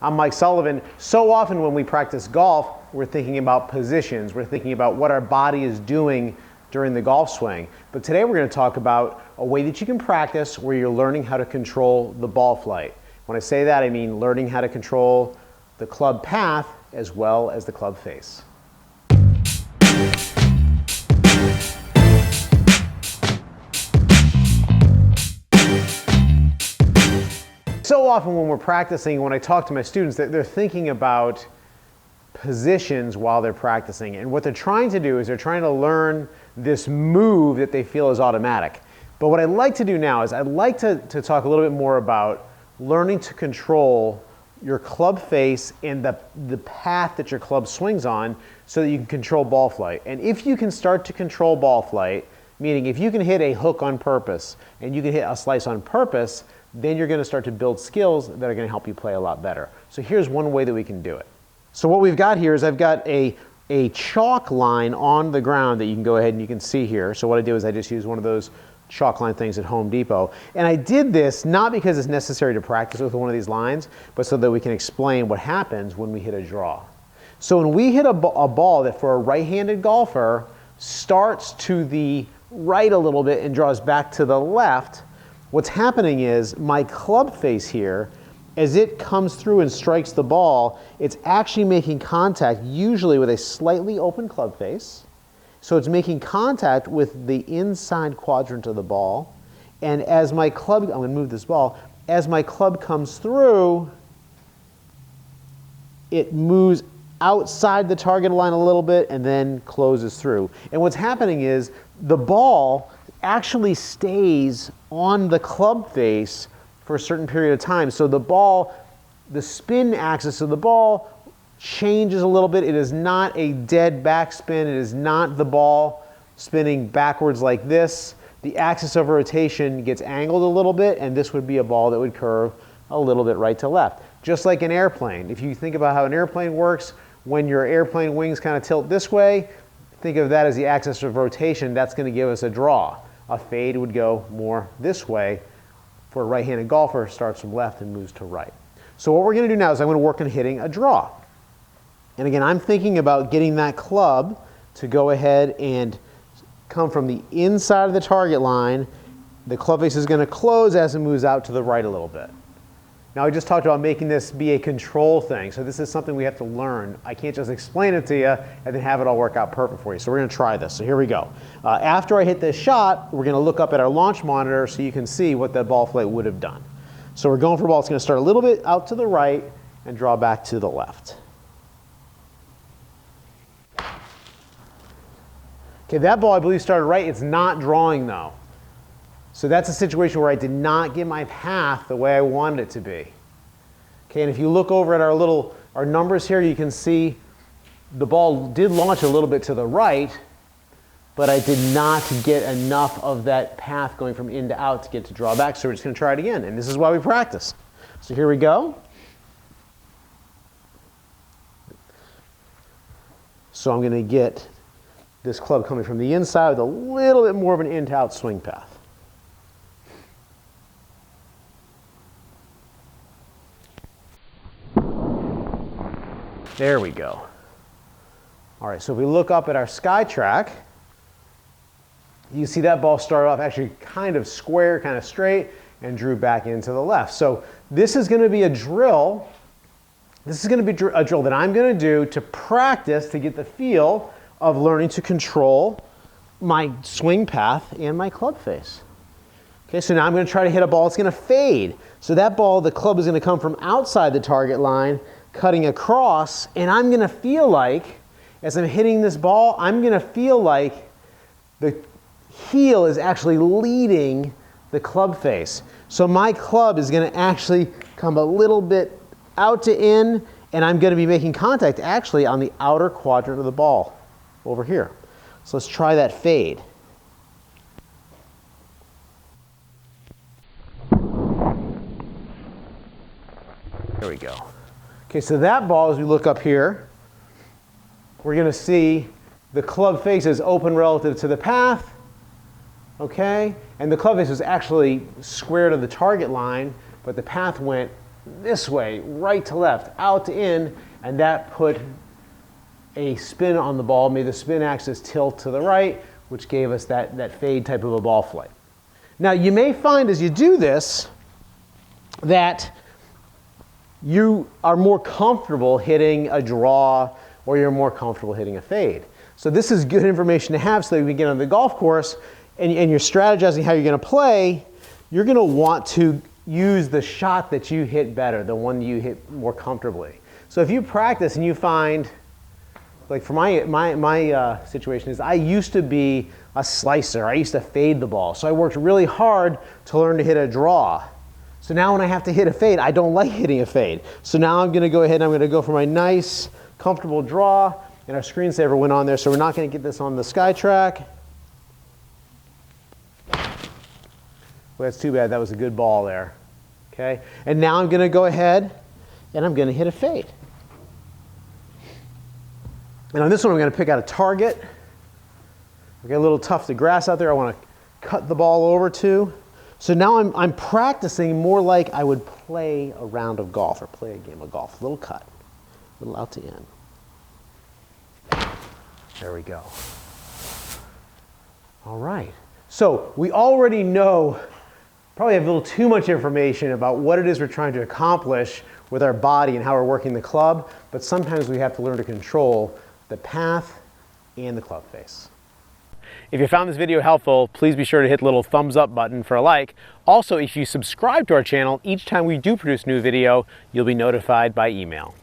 I'm Mike Sullivan. So often when we practice golf, we're thinking about positions. We're thinking about what our body is doing during the golf swing. But today we're going to talk about a way that you can practice where you're learning how to control the ball flight. When I say that, I mean learning how to control the club path as well as the club face. So often when we're practicing, when I talk to my students, they're thinking about positions while they're practicing. And what they're trying to do is they're trying to learn this move that they feel is automatic. But what I'd like to do now is I'd like to talk a little bit more about learning to control your club face and the path that your club swings on so that you can control ball flight. And if you can start to control ball flight, meaning if you can hit a hook on purpose and you can hit a slice on purpose, then you're going to start to build skills that are going to help you play a lot better. So here's one way that we can do it. So what we've got here is I've got a chalk line on the ground that you can go ahead and you can see here. So what I do is I just use one of those chalk line things at Home Depot. And I did this not because it's necessary to practice with one of these lines, but so that we can explain what happens when we hit a draw. So when we hit a ball that for a right-handed golfer starts to the right a little bit and draws back to the left, what's happening is my club face here, as it comes through and strikes the ball, it's actually making contact, usually with a slightly open club face. So it's making contact with the inside quadrant of the ball. And as my club, I'm going to move this ball, as my club comes through, it moves outside the target line a little bit and then closes through. And what's happening is the ball actually stays on the club face for a certain period of time. So the ball, the spin axis of the ball changes a little bit. It is not a dead backspin. It is not the ball spinning backwards like this. The axis of rotation gets angled a little bit, and this would be a ball that would curve a little bit right to left. Just like an airplane. If you think about how an airplane works, when your airplane wings kind of tilt this way, think of that as the axis of rotation. That's going to give us a draw. A fade would go more this way. For a right-handed golfer, starts from left and moves to right. So what we're going to do now is I'm going to work on hitting a draw. And again, I'm thinking about getting that club to go ahead and come from the inside of the target line. The club face is going to close as it moves out to the right a little bit. Now, I just talked about making this be a control thing. So this is something we have to learn. I can't just explain it to you and then have it all work out perfect for you. So we're going to try this. So here we go. After I hit this shot, we're going to look up at our launch monitor so you can see what that ball flight would have done. So we're going for a ball. It's going to start a little bit out to the right and draw back to the left. Okay, that ball I believe started right. It's not drawing though. So that's a situation where I did not get my path the way I wanted it to be. Okay, and if you look over at our numbers here, you can see the ball did launch a little bit to the right, but I did not get enough of that path going from in to out to get to draw back. So we're just going to try it again, and this is why we practice. So here we go. So I'm going to get this club coming from the inside with a little bit more of an in to out swing path. There we go. All right, so if we look up at our sky track, you see that ball started off actually kind of square, kind of straight, and drew back into the left. So this is going to be a drill. This is going to be a drill that I'm going to do to practice to get the feel of learning to control my swing path and my club face. Okay, so now I'm going to try to hit a ball. It's going to fade. So that ball, the club is going to come from outside the target line, cutting across, and I'm going to feel like, as I'm hitting this ball, I'm going to feel like the heel is actually leading the club face. So my club is going to actually come a little bit out to in, and I'm going to be making contact actually on the outer quadrant of the ball over here. So let's try that fade. There we go. Okay, so that ball, as we look up here, we're going to see the club face is open relative to the path, okay? And the club face was actually square to the target line, but the path went this way, right to left, out to in, and that put a spin on the ball, made the spin axis tilt to the right, which gave us that fade type of a ball flight. Now you may find as you do this that you are more comfortable hitting a draw or you're more comfortable hitting a fade. So this is good information to have so that you can get on the golf course and you're strategizing how you're going to play. You're going to want to use the shot that you hit better, the one you hit more comfortably. So if you practice and you find, like for my situation is I used to be a slicer. I used to fade the ball. So I worked really hard to learn to hit a draw. So now when I have to hit a fade, I don't like hitting a fade. So now I'm going to go ahead and I'm going to go for my nice, comfortable draw. And our screensaver went on there, so we're not going to get this on the SkyTrack. Well, that's too bad. That was a good ball there. Okay? And now I'm going to go ahead and I'm going to hit a fade. And on this one, I'm going to pick out a target. I've got a little tuft of grass out there I want to cut the ball over to. So now I'm practicing more like I would play a round of golf or play a game of golf. A little cut, a little out to in. There we go. All right. So we already know, probably have a little too much information about what it is we're trying to accomplish with our body and how we're working the club, but sometimes we have to learn to control the path and the club face. If you found this video helpful, please be sure to hit the little thumbs up button for a like. Also, if you subscribe to our channel, each time we do produce a new video, you'll be notified by email.